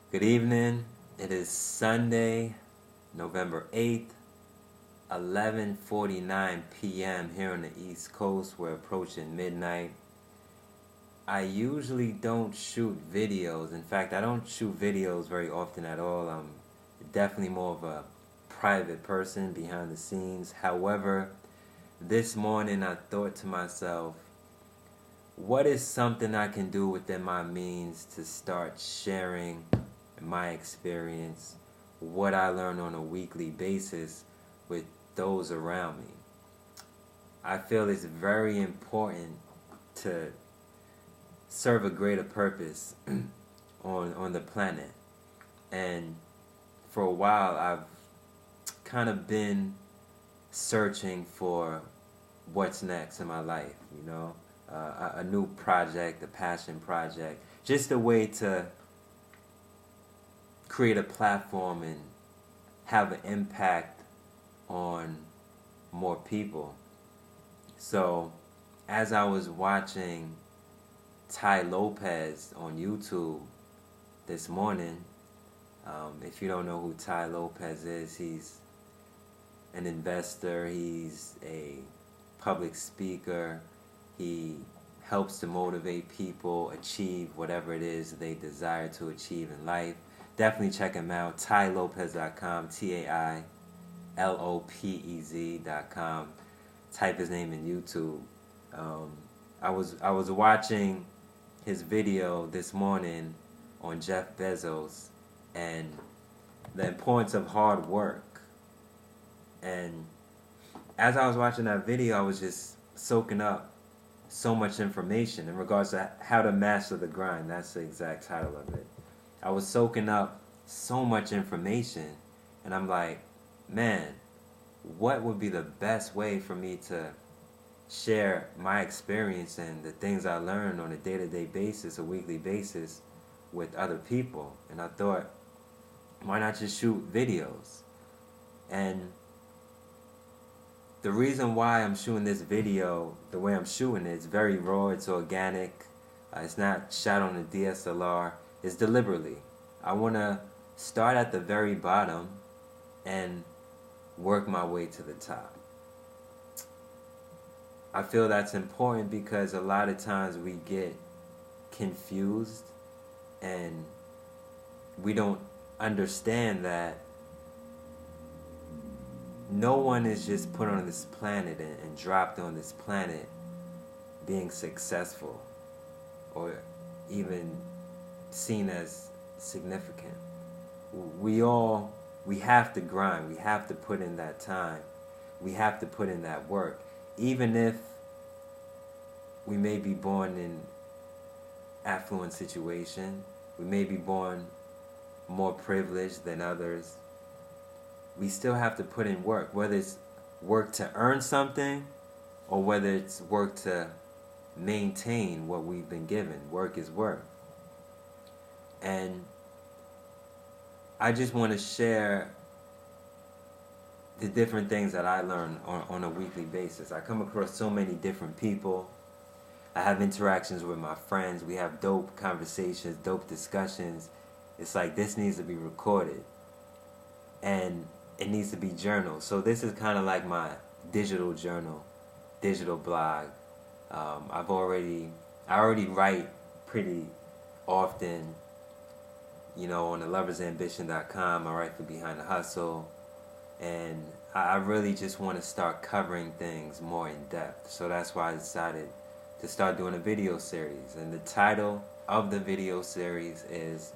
Good evening. It is Sunday, November 8th, 11:49 p.m. here on the East Coast. We're approaching midnight. I usually don't shoot videos. In fact, I don't shoot videos very often at all. I'm definitely more of a private person behind the scenes. However, this morning I thought to myself, what is something I can do within my means to start sharing my experience, what I learn on a weekly basis with those around me? I feel it's very important to serve a greater purpose on the planet. And for a while, I've kind of been searching for what's next in my life, a new project, a passion project, just a way to create a platform and have an impact on more people. So, as I was watching Tai Lopez on YouTube this morning, if you don't know who Tai Lopez is, he's an investor, he's a public speaker, he helps to motivate people achieve whatever it is they desire to achieve in life. Definitely check him out, tailopez.com, TAILOPEZ.com. Type his name in YouTube. I was watching his video this morning on Jeff Bezos and the importance of hard work. And as I was watching that video, I was just soaking up so much information in regards to how to master the grind. That's the exact title of it. I was soaking up so much information, and I'm like, man, what would be the best way for me to share my experience and the things I learn on a day-to-day basis, a weekly basis with other people? And I thought, why not just shoot videos? And the reason why I'm shooting this video the way I'm shooting it, it's very raw, it's organic, it's not shot on a DSLR, it's deliberately. I want to start at the very bottom and work my way to the top. I feel that's important because a lot of times we get confused and we don't understand that no one is just put on this planet and dropped on this planet being successful or even seen as significant. We have to grind. We have to put in that time. We have to put in that work. Even if we may be born in affluent situation, we may be born more privileged than others, we still have to put in work, whether it's work to earn something or whether it's work to maintain what we've been given. Work is work. And I just want to share the different things that I learn on a weekly basis. I come across so many different people. I have interactions with my friends. We have dope conversations, dope discussions. It's like this needs to be recorded. And it needs to be journaled. So this is kind of like my digital journal, digital blog. I already write pretty often, on theloversambition.com. I write for Behind the Hustle. And I really just want to start covering things more in depth. So that's why I decided to start doing a video series. And the title of the video series is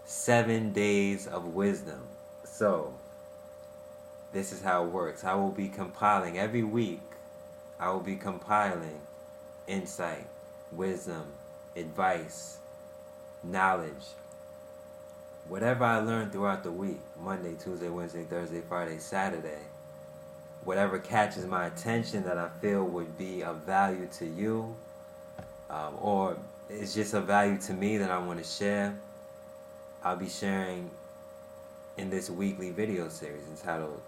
7 Days of Wisdom. So this is how it works. I will be compiling every week. I will be compiling insight, wisdom, advice, knowledge, whatever I learned throughout the week, Monday, Tuesday, Wednesday, Thursday, Friday, Saturday, whatever catches my attention that I feel would be of value to you, or it's just of value to me that I want to share, I'll be sharing in this weekly video series entitled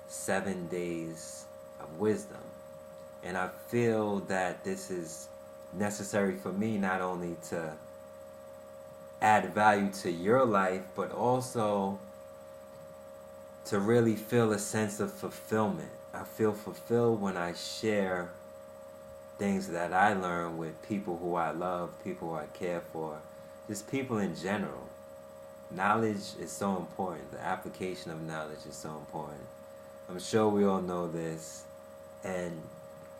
7 Days of Wisdom. And I feel that this is necessary for me not only to add value to your life, but also to really feel a sense of fulfillment. I feel fulfilled when I share things that I learn with people who I love, people who I care for, just people in general. Knowledge is so important. The application of knowledge is so important. I'm sure we all know this, and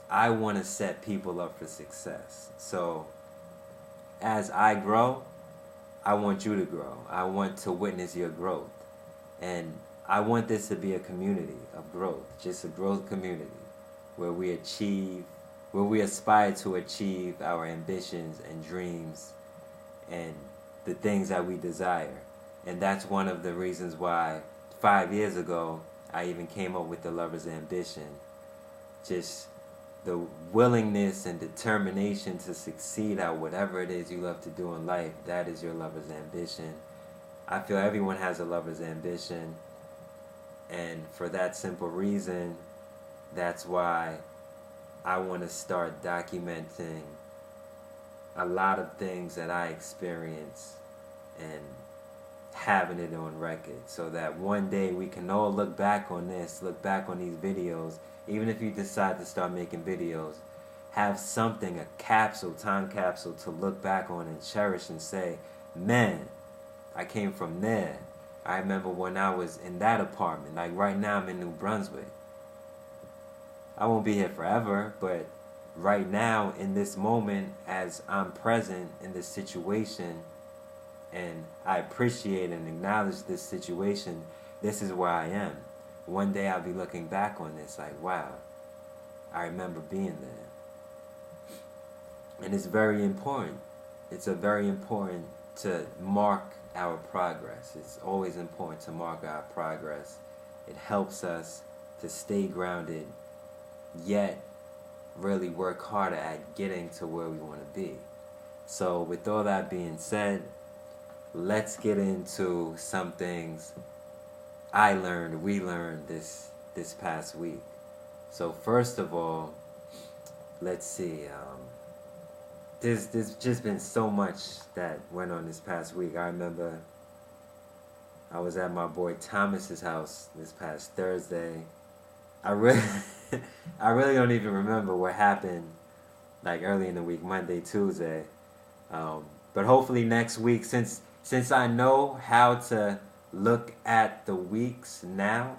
I want to set people up for success. So as I grow, I want you to grow. I want to witness your growth. And I want this to be a community of growth, just a growth community where we aspire to achieve our ambitions and dreams and the things that we desire. And that's one of the reasons why 5 years ago I even came up with the Lover's Ambition. Just the willingness and determination to succeed at whatever it is you love to do in life, that is your lover's ambition. I feel everyone has a lover's ambition, and for that simple reason, that's why I want to start documenting a lot of things that I experience and having it on record, so that one day we can all look back on these videos. Even if you decide to start making videos, have something, a time capsule to look back on and cherish and say, man, I came from there. I remember when I was in that apartment. Like right now I'm in New Brunswick. I won't be here forever, but right now in this moment, as I'm present in this situation and I appreciate and acknowledge this situation, this is where I am. One day I'll be looking back on this like, wow, I remember being there. And it's very important. It's very important to mark our progress. It's always important to mark our progress. It helps us to stay grounded, yet really work harder at getting to where we want to be. So with all that being said, let's get into some things we learned this past week. So first of all, let's see. There's just been so much that went on this past week. I remember I was at my boy Thomas's house this past Thursday. I really don't even remember what happened like early in the week, Monday, Tuesday. But hopefully next week, since I know how to look at the weeks now,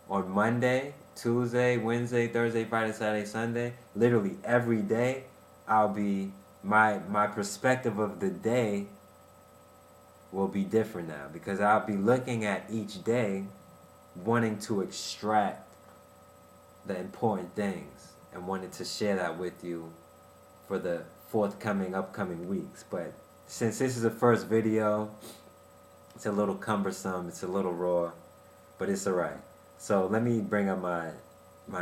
on Monday, Tuesday, Wednesday, Thursday, Friday, Saturday, Sunday, literally every day, I'll be, my perspective of the day will be different now, because I'll be looking at each day, wanting to extract the important things and wanted to share that with you for the upcoming weeks. But since this is the first video, it's a little cumbersome, it's a little raw, but it's alright. So let me bring up my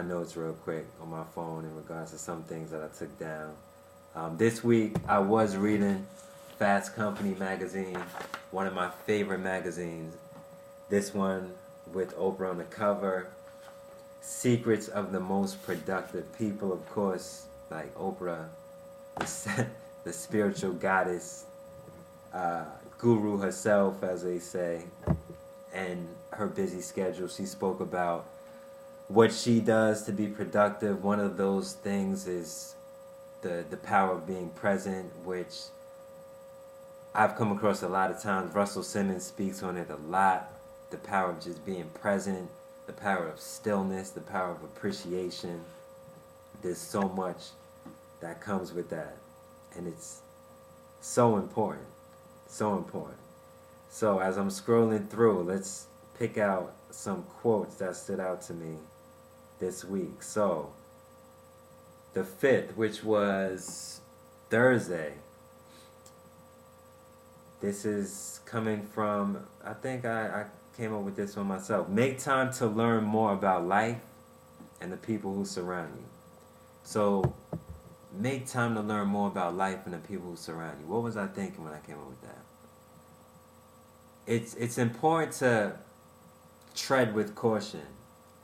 notes real quick on my phone in regards to some things that I took down. This week I was reading Fast Company magazine, one of my favorite magazines. This one with Oprah on the cover. Secrets of the Most Productive People, of course, like Oprah, the spiritual goddess, guru herself, as they say, and her busy schedule. She spoke about what she does to be productive. One of those things is the power of being present, which I've come across a lot of times. Russell Simmons speaks on it a lot. The power of just being present, the power of stillness, the power of appreciation. There's so much that comes with that, and it's so important. So important. So as I'm scrolling through, let's pick out some quotes that stood out to me this week. So the 5th, which was Thursday, this is coming from, I think I came up with this one myself. Make time to learn more about life and the people who surround you. So make time to learn more about life and the people who surround you. What was I thinking when I came up with that? It's important to tread with caution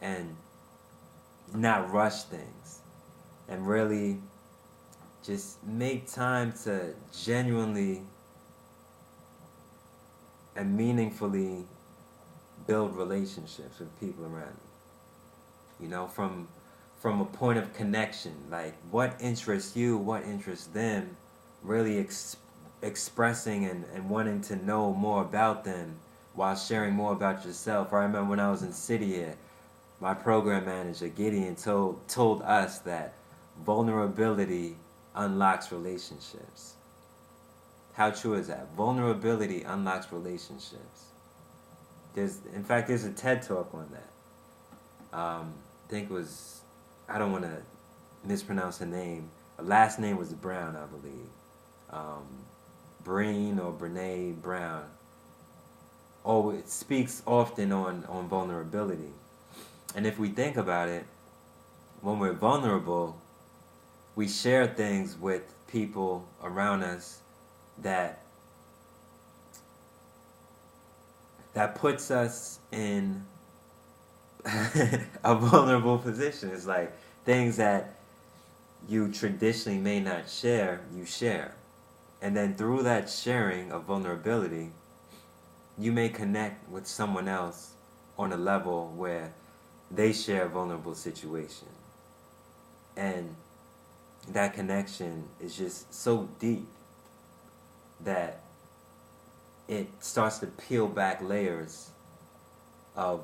and not rush things, and really just make time to genuinely and meaningfully build relationships with people around you. You know, from a point of connection, like what interests you, what interests them, really expressing and wanting to know more about them while sharing more about yourself. I remember when I was in City here, my program manager, Gideon, told us that vulnerability unlocks relationships. How true is that? Vulnerability unlocks relationships. In fact, there's a TED Talk on that. I think it was, I don't want to mispronounce her name. Her last name was Brown, I believe. Breen or Brene Brown. Oh, it speaks often on vulnerability. And if we think about it, when we're vulnerable, we share things with people around us that puts us in a vulnerable position. It's like things that you traditionally may not share, you share. And then through that sharing of vulnerability, you may connect with someone else on a level where they share a vulnerable situation. And that connection is just so deep that it starts to peel back layers of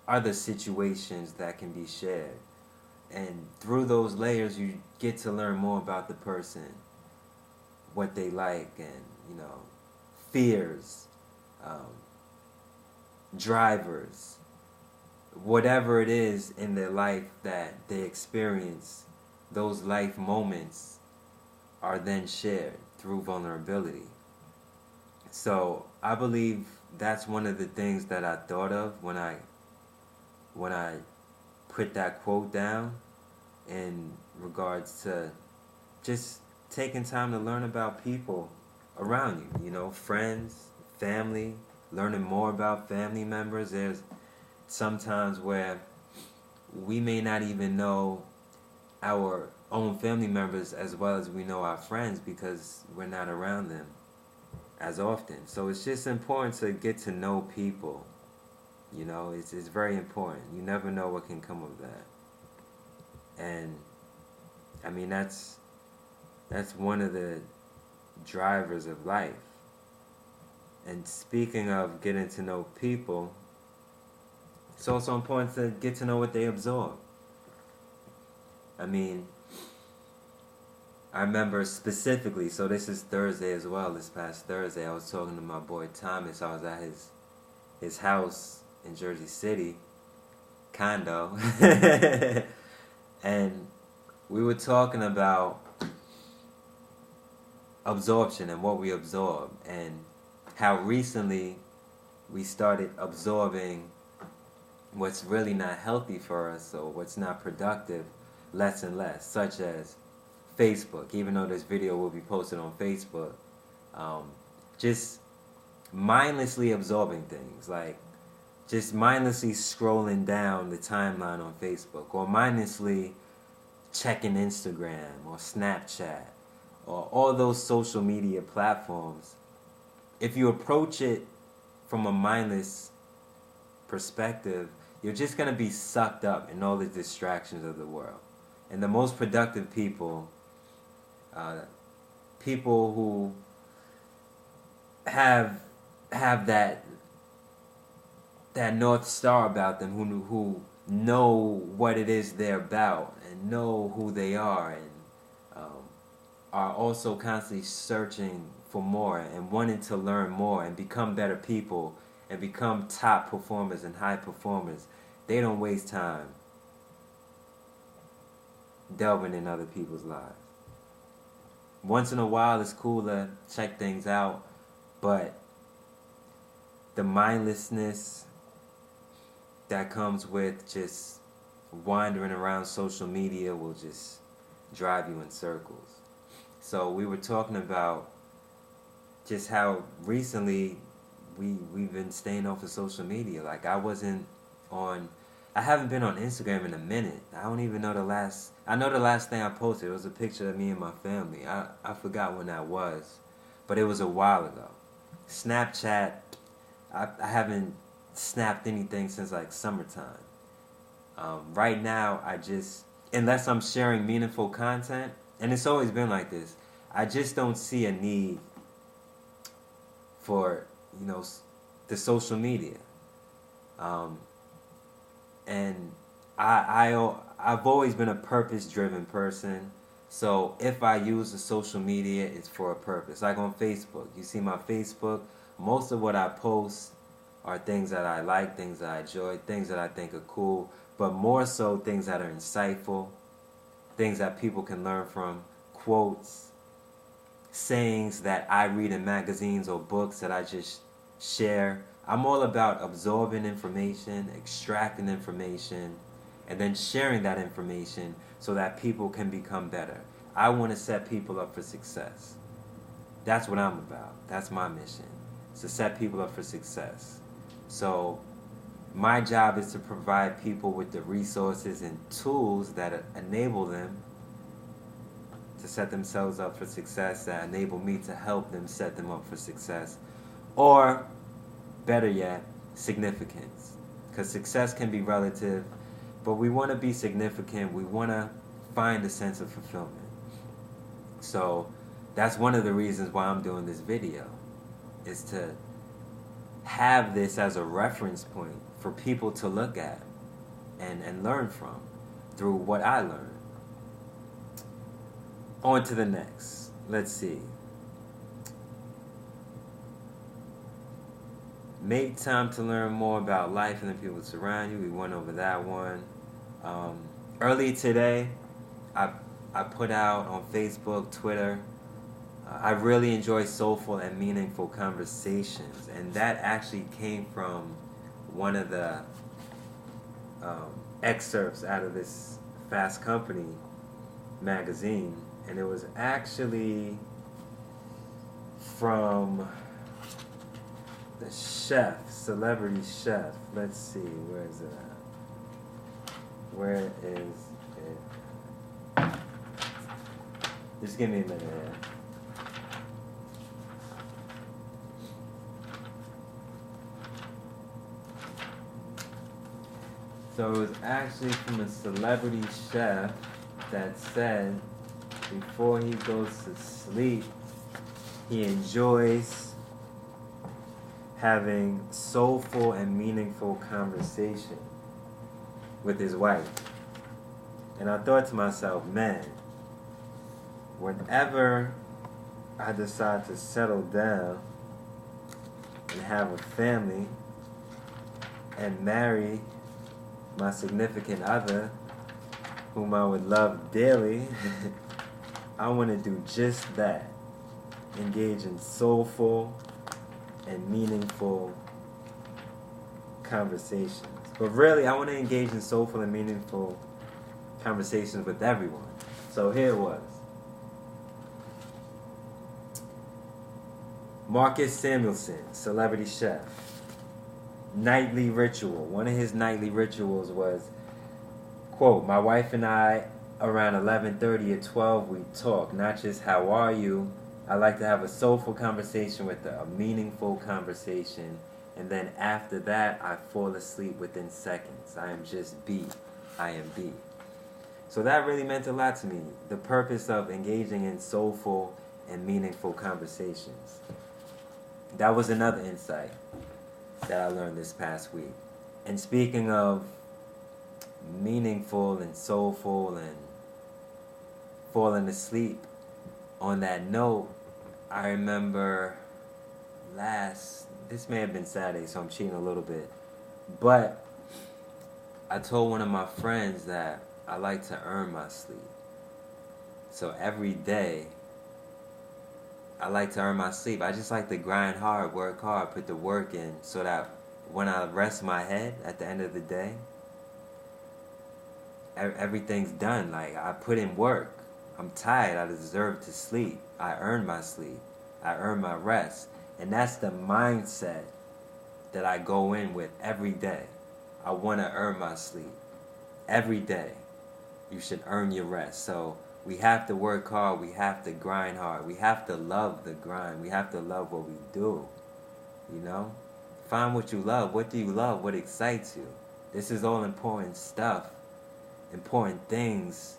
other situations that can be shared. And through those layers, you get to learn more about the person, what they like, and, you know, fears, drivers, whatever it is in their life that they experience, those life moments are then shared through vulnerability. So I believe that's one of the things that I thought of when I put that quote down in regards to just taking time to learn about people around you, you know, friends, family, learning more about family members. There's sometimes where we may not even know our own family members as well as we know our friends because we're not around them as often. So it's just important to get to know people. You know, it's very important. You never know what can come of that. And I mean, that's one of the drivers of life. And speaking of getting to know people, it's also important to get to know what they absorb. I mean, I remember specifically, so this is Thursday as well, this past Thursday, I was talking to my boy Thomas. I was at his house in Jersey City, condo, and we were talking about absorption and what we absorb, and how recently we started absorbing what's really not healthy for us or what's not productive less and less, such as Facebook. Even though this video will be posted on Facebook, just mindlessly absorbing things, like just mindlessly scrolling down the timeline on Facebook, or mindlessly checking Instagram or Snapchat or all those social media platforms. If you approach it from a mindless perspective, you're just going to be sucked up in all the distractions of the world. And the most productive people, people who have that North Star about them, who know what it is they're about and know who they are, and are also constantly searching for more and wanting to learn more and become better people and become top performers and high performers. They don't waste time delving in other people's lives. Once in a while, it's cool to check things out, but the mindlessness that comes with just wandering around social media will just drive you in circles. So we were talking about just how recently we've been staying off of social media. Like I haven't been on Instagram in a minute. I don't even know I know the last thing I posted. It was a picture of me and my family. I forgot when that was, but it was a while ago. Snapchat, I haven't snapped anything since like summertime. Right now, unless I'm sharing meaningful content, and it's always been like this, I just don't see a need for, the social media. And I've always been a purpose-driven person. So if I use the social media, it's for a purpose. Like on Facebook, you see my Facebook, most of what I post are things that I like, things that I enjoy, things that I think are cool, but more so things that are insightful, things that people can learn from, quotes, sayings that I read in magazines or books that I just share. I'm all about absorbing information, extracting information, and then sharing that information so that people can become better. I want to set people up for success. That's what I'm about. That's my mission. It's to set people up for success. So my job is to provide people with the resources and tools that enable them to set themselves up for success, that enable me to help them set them up for success. Or, better yet, significance. Because success can be relative, but we want to be significant. We want to find a sense of fulfillment. So that's one of the reasons why I'm doing this video, is to have this as a reference point for people to look at and learn from through what I learned. On to the next. Let's see. Make time to learn more about life and the people that surround you. We went over that one. Early today, I put out on Facebook, Twitter, I really enjoy soulful and meaningful conversations. And that actually came from one of the excerpts out of this Fast Company magazine. And it was actually from the chef, celebrity chef. Let's see, where is it at? Where is it? Just give me a minute here. So it was actually from a celebrity chef that said before he goes to sleep, he enjoys having soulful and meaningful conversation with his wife. And I thought to myself, man, whenever I decide to settle down and have a family and marry my significant other, whom I would love dearly, I want to do just that. Engage in soulful and meaningful conversations. But really, I want to engage in soulful and meaningful conversations with everyone. So here it was. Marcus Samuelsson, celebrity chef. Nightly ritual. One of his nightly rituals was, quote, my wife and I, around 11:30 or 12, we talk. Not just how are you. I like to have a soulful conversation with her, a meaningful conversation. And then after that, I fall asleep within seconds. I am just B. I am B. So that really meant a lot to me. The purpose of engaging in soulful and meaningful conversations. That was another insight that I learned this past week. And speaking of meaningful and soulful and falling asleep, on that note, I remember this may have been Saturday, so I'm cheating a little bit, but I told one of my friends that I like to earn my sleep. So every day, I like to earn my sleep. I just like to grind hard, work hard, put the work in, so that when I rest my head at the end of the day, everything's done. Like, I put in work. I'm tired. I deserve to sleep. I earn my sleep. I earn my rest. And that's the mindset that I go in with every day. I want to earn my sleep. Every day, you should earn your rest. So we have to work hard. We have to grind hard. We have to love the grind. We have to love what we do. You know? Find what you love. What do you love? What excites you? This is all important stuff, important things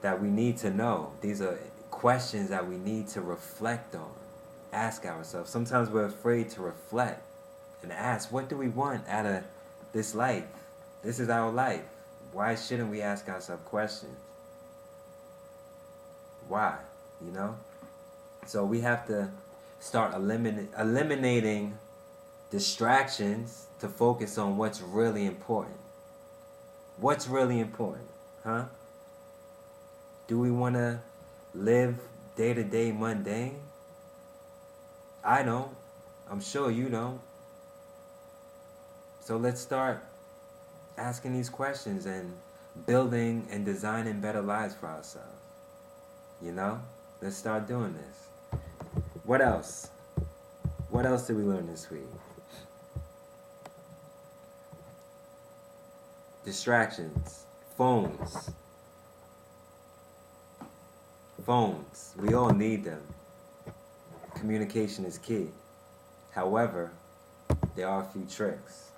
that we need to know. These are questions that we need to reflect on, ask ourselves. Sometimes we're afraid to reflect and ask, what do we want out of this life? This is our life. Why shouldn't we ask ourselves questions? Why? You know? So we have to start eliminating distractions to focus on what's really important. What's really important? Huh? Do we want to live day-to-day mundane? I don't. I'm sure you don't. So let's start asking these questions and building and designing better lives for ourselves. You know? Let's start doing this. What else? What else did we learn this week? Distractions. Phones. Phones. We all need them. Communication is key. However, there are a few tricks.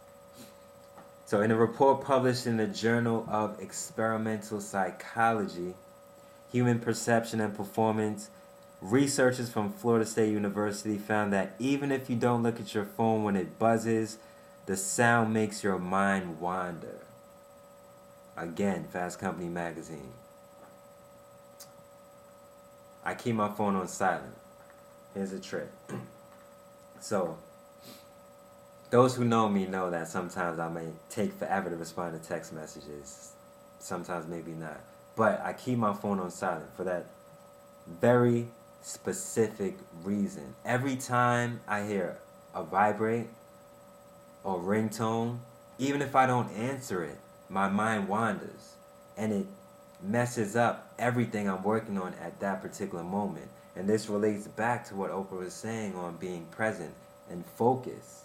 So in a report published in the Journal of Experimental Psychology, Human Perception and Performance, researchers from Florida State University found that even if you don't look at your phone when it buzzes, the sound makes your mind wander. Again, Fast Company magazine. I keep my phone on silent. Here's a trick. So, those who know me know that sometimes I may take forever to respond to text messages. Sometimes maybe not. But I keep my phone on silent for that very specific reason. Every time I hear a vibrate or ringtone, even if I don't answer it, my mind wanders. And it messes up everything I'm working on at that particular moment. And this relates back to what Oprah was saying on being present and focused.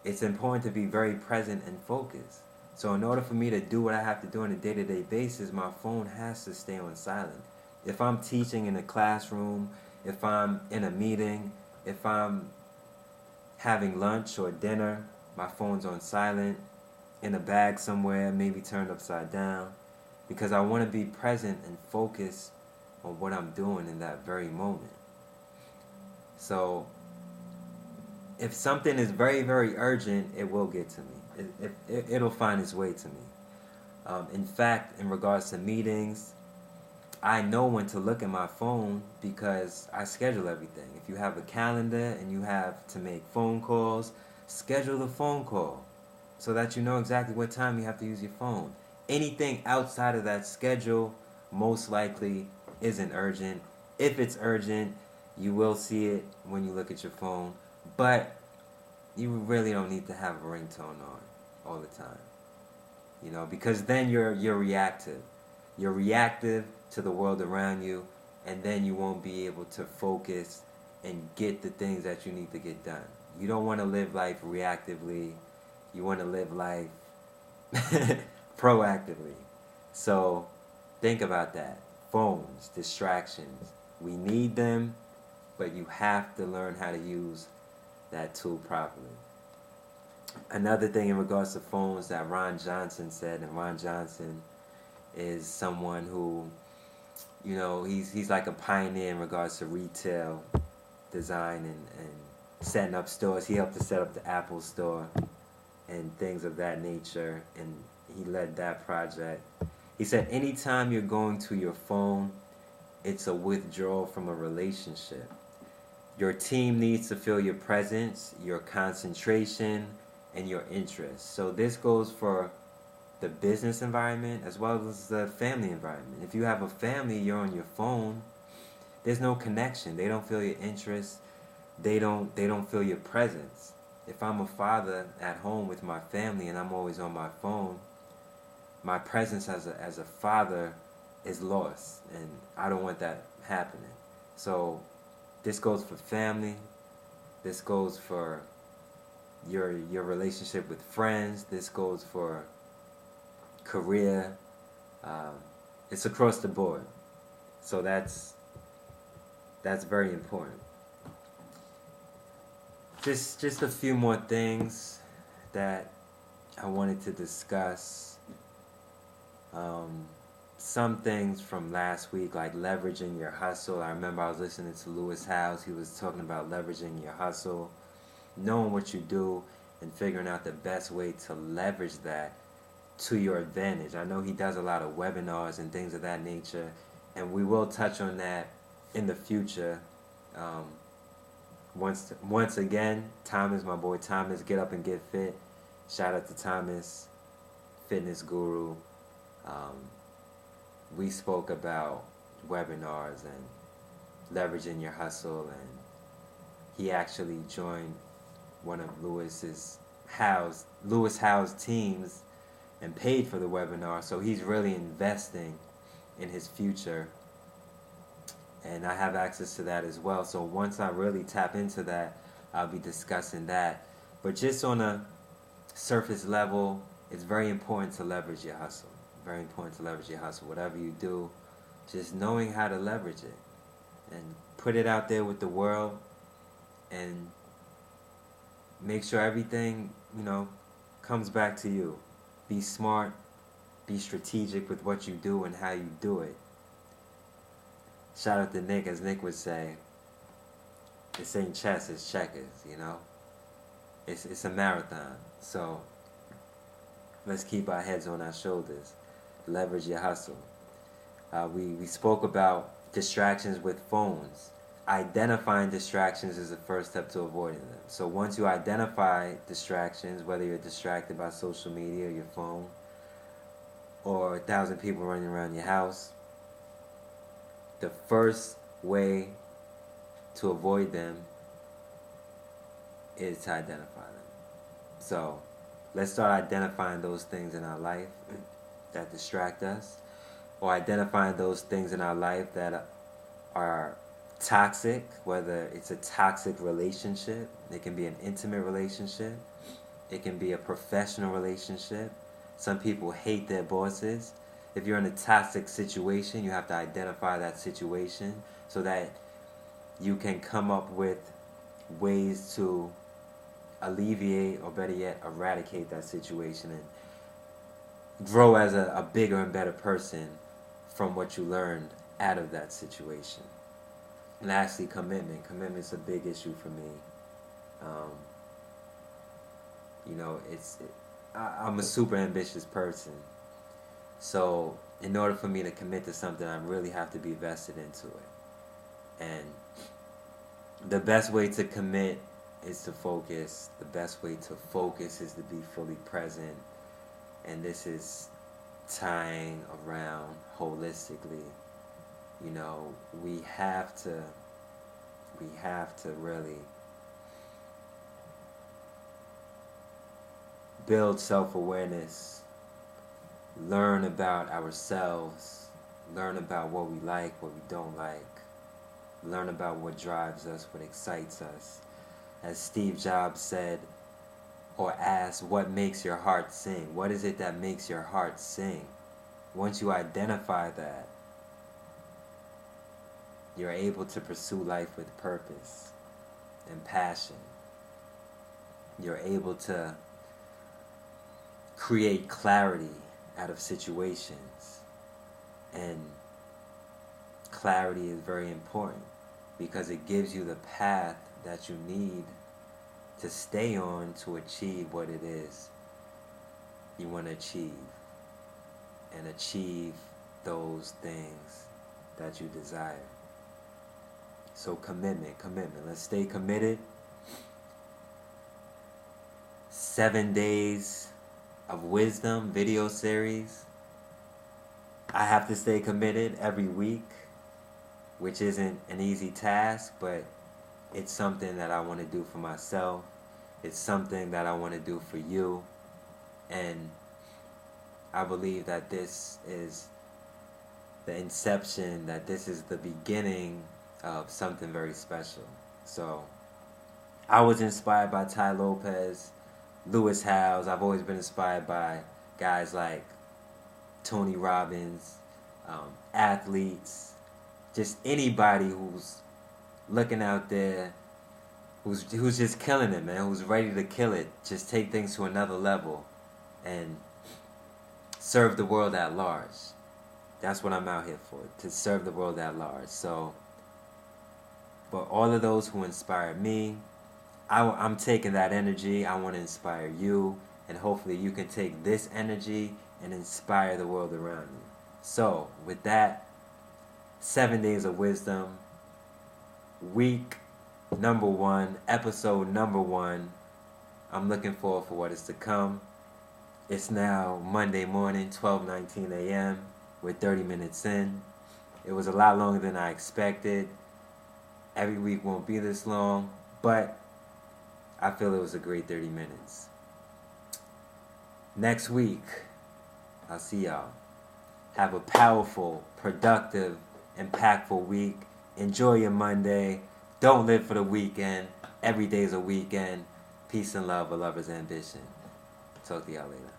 It's important to be very present and focused. So in order for me to do what I have to do on a day-to-day basis, my phone has to stay on silent. If I'm teaching in a classroom, if I'm in a meeting, if I'm having lunch or dinner, my phone's on silent, in a bag somewhere, maybe turned upside down, because I want to be present and focused on what I'm doing in that very moment. So if something is very, very urgent, it will get to me. It'll find its way to me. In fact, in regards to meetings, I know when to look at my phone because I schedule everything. If you have a calendar and you have to make phone calls, schedule the phone call so that you know exactly what time you have to use your phone. Anything outside of that schedule most likely isn't urgent. If it's urgent, you will see it when you look at your phone, but you really don't need to have a ringtone on all the time. You know, because then you're reactive. You're reactive to the world around you, and then you won't be able to focus and get the things that you need to get done. You don't want to live life reactively. You want to live life proactively. So think about that. Phones, distractions. We need them, but you have to learn how to use that tool properly. Another thing in regards to phones that Ron Johnson said, and Ron Johnson is someone who, you know, he's like a pioneer in regards to retail design and setting up stores. He helped to set up the Apple store and things of that nature, and he led that project. He said, anytime you're going to your phone, it's a withdrawal from a relationship. Your team needs to feel your presence, your concentration, and your interest. So this goes for the business environment as well as the family environment. If you have a family, you're on your phone, there's no connection. They don't feel your interest. They don't feel your presence. If I'm a father at home with my family and I'm always on my phone, my presence as a father is lost, and I don't want that happening. So this goes for family. This goes for your relationship with friends. This goes for career. It's across the board. So that's very important. just a few more things that I wanted to discuss. Some things from last week, like leveraging your hustle. I remember I was listening to Lewis Howes. He was talking about leveraging your hustle, knowing what you do, and figuring out the best way to leverage that to your advantage. I know he does a lot of webinars and things of that nature, and we will touch on that in the future. Once again, Thomas, my boy Thomas, Get Up and Get Fit. Shout out to Thomas, fitness guru. We spoke about webinars and leveraging your hustle, and he actually joined one of Lewis Howes' teams and paid for the webinar. So he's really investing in his future, and I have access to that as well. So once I really tap into that, I'll be discussing that. But just on a surface level, it's very important to leverage your hustle. Very important to leverage your hustle. Whatever you do, just knowing how to leverage it and put it out there with the world, and make sure everything, comes back to you. Be smart, be strategic with what you do and how you do it. Shout out to Nick, as Nick would say, this ain't chess, it's checkers, It's a marathon. So let's keep our heads on our shoulders. Leverage your hustle. We spoke about distractions with phones. Identifying distractions is the first step to avoiding them. So once you identify distractions, whether you're distracted by social media, your phone, or 1,000 people running around your house, the first way to avoid them is to identify them. So let's start identifying those things in our life that distract us, or identifying those things in our life that are toxic, whether it's a toxic relationship. It can be an intimate relationship. It can be a professional relationship. Some people hate their bosses. If you're in a toxic situation, you have to identify that situation so that you can come up with ways to alleviate, or better yet, eradicate that situation and grow as a bigger and better person from what you learned out of that situation. Lastly, commitment. Commitment's a big issue for me. I'm a super ambitious person. So in order for me to commit to something, I really have to be vested into it. And the best way to commit is to focus. The best way to focus is to be fully present. And this is tying around holistically. We have to really build self-awareness, learn about ourselves, learn about what we like, what we don't like, learn about what drives us, what excites us. As Steve Jobs said, or asked, what makes your heart sing? What is it that makes your heart sing? Once you identify that, you're able to pursue life with purpose and passion. You're able to create clarity out of situations. And clarity is very important because it gives you the path that you need to stay on to achieve what it is you want to achieve, and achieve those things that you desire. So commitment. Let's stay committed. 7 days of wisdom video series. I have to stay committed every week, which isn't an easy task, but it's something that I want to do for myself. It's something that I want to do for you. And I believe that this is the inception, that this is the beginning of something very special. So I was inspired by Ty Lopez, Lewis Howes. I've always been inspired by guys like Tony Robbins, athletes, just anybody who's looking out there who's just killing it, man, who's ready to kill it, just take things to another level and serve the world at large. That's what I'm out here for, to serve the world at large. So, for all of those who inspired me, I'm taking that energy. I want to inspire you, and hopefully you can take this energy and inspire the world around you. So, with that, 7 Days of Wisdom, week number 1, episode number 1. I'm looking forward for what is to come. It's now Monday morning, 12:19 a.m. We're 30 minutes in. It was a lot longer than I expected. Every week won't be this long, but I feel it was a great 30 minutes. Next week, I'll see y'all. Have a powerful, productive, impactful week. Enjoy your Monday. Don't live for the weekend. Every day's a weekend. Peace and love, a lover's ambition. Talk to y'all later.